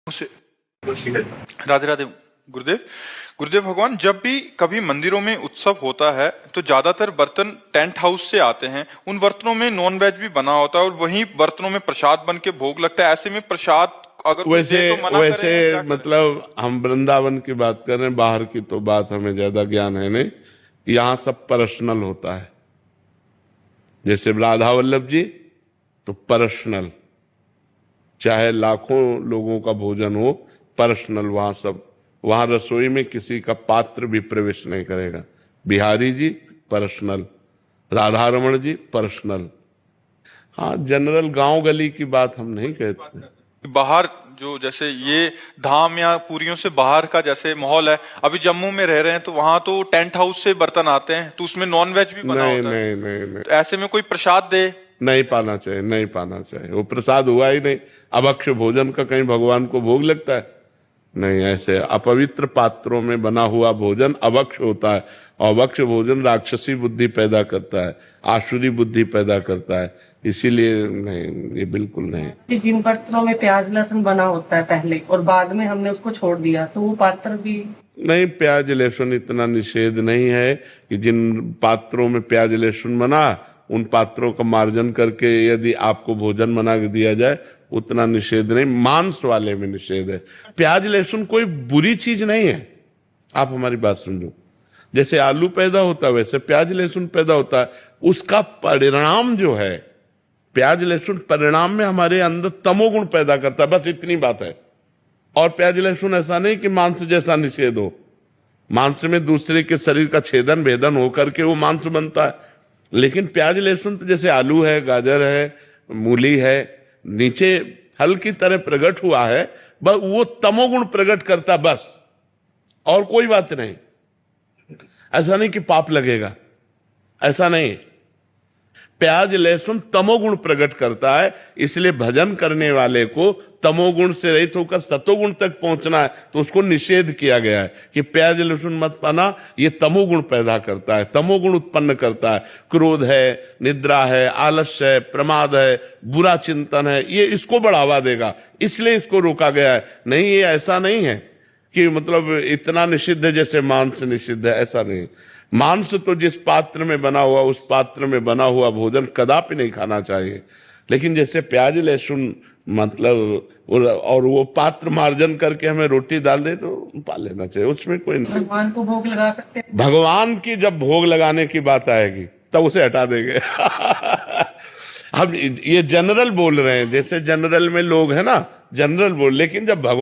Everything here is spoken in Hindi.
राधे राधे गुरुदेव। गुरुदेव भगवान, जब भी कभी मंदिरों में उत्सव होता है तो ज्यादातर बर्तन टेंट हाउस से आते हैं। उन बर्तनों में नॉन वेज भी बना होता है और वहीं बर्तनों में प्रसाद बन के भोग लगता है। ऐसे में प्रसाद अगर वैसे तो मना वैसे करें, मतलब हम वृंदावन की बात कर रहे हैं, बाहर की तो बात हमें ज्यादा ज्ञान है नहीं। यहाँ सब पर्सनल होता है। जैसे राधा वल्लभ जी तो पर्सनल, चाहे लाखों लोगों का भोजन हो, पर्सनल वहां सब। वहां रसोई में किसी का पात्र भी प्रवेश नहीं करेगा। बिहारी जी पर्सनल, राधा रमण जी पर्सनल। हाँ, जनरल गांव गली की बात हम नहीं कहते। बाहर जो जैसे ये धाम या पुरियों से बाहर का जैसे माहौल है, अभी जम्मू में रह रहे हैं तो वहां तो टेंट हाउस से बर्तन आते हैं तो उसमें नॉन वेज भी बना नहीं होता है। नहीं नहीं नहीं तो ऐसे में कोई प्रसाद दे नहीं पाना चाहिए, नहीं पाना चाहिए। वो प्रसाद हुआ ही नहीं। अभक्ष्य भोजन का कहीं भगवान को भोग लगता है? नहीं। ऐसे अपवित्र पात्रों में बना हुआ भोजन अभक्ष्य होता है। अभक्ष्य भोजन राक्षसी बुद्धि पैदा करता है, आसुरी बुद्धि पैदा करता है। इसीलिए नहीं, ये बिल्कुल नहीं। जिन बर्तनों में प्याज लहसुन बना होता है पहले और बाद में हमने उसको छोड़ दिया तो वो पात्र भी नहीं, प्याज लहसुन इतना निषेध नहीं है कि जिन पात्रों में प्याज लहसुन बना उन पात्रों का मार्जन करके यदि आपको भोजन बना के दिया जाए, उतना निषेध नहीं। मांस वाले में निषेध है। प्याज लहसुन कोई बुरी चीज नहीं है। आप हमारी बात समझो। जैसे आलू पैदा होता है वैसे प्याज लहसुन पैदा होता है। उसका परिणाम जो है, प्याज लहसुन परिणाम में हमारे अंदर तमोगुण पैदा करता है, बस इतनी बात है। और प्याज लहसुन ऐसा नहीं कि मांस जैसा निषेध हो। मांस में दूसरे के शरीर का छेदन भेदन होकर के वो मांस बनता है। लेकिन प्याज लहसुन तो जैसे आलू है, गाजर है, मूली है, नीचे फल की तरह प्रकट हुआ है, बस वो तमोगुण प्रकट करता, बस और कोई बात नहीं। ऐसा नहीं कि पाप लगेगा, ऐसा नहीं। प्याज लहसुन तमोगुण प्रकट करता है, इसलिए भजन करने वाले को तमोगुण से रहित होकर सतोगुण तक पहुंचना है। तो उसको निषेध किया गया है कि प्याज लहसुन मत पाना, ये तमोगुण पैदा करता है, तमोगुण उत्पन्न करता है। क्रोध है, निद्रा है, आलस्य है, प्रमाद है, बुरा चिंतन है, ये इसको बढ़ावा देगा, इसलिए इसको रोका गया है। नहीं, ये ऐसा नहीं है कि मतलब इतना निषिद्ध है जैसे मांस निषिद्ध है, ऐसा नहीं। मांस तो जिस पात्र में बना हुआ, उस पात्र में बना हुआ भोजन कदापि नहीं खाना चाहिए। लेकिन जैसे प्याज लहसुन मतलब और वो पात्र मार्जन करके हमें रोटी डाल दे तो पा लेना चाहिए, उसमें कोई नहीं। भगवान को भोग लगा सकते हैं। भगवान की जब भोग लगाने की बात आएगी तब उसे हटा देंगे। हम ये जनरल बोल रहे हैं, जैसे जनरल में लोग है ना, जनरल बोल, लेकिन जब भगवान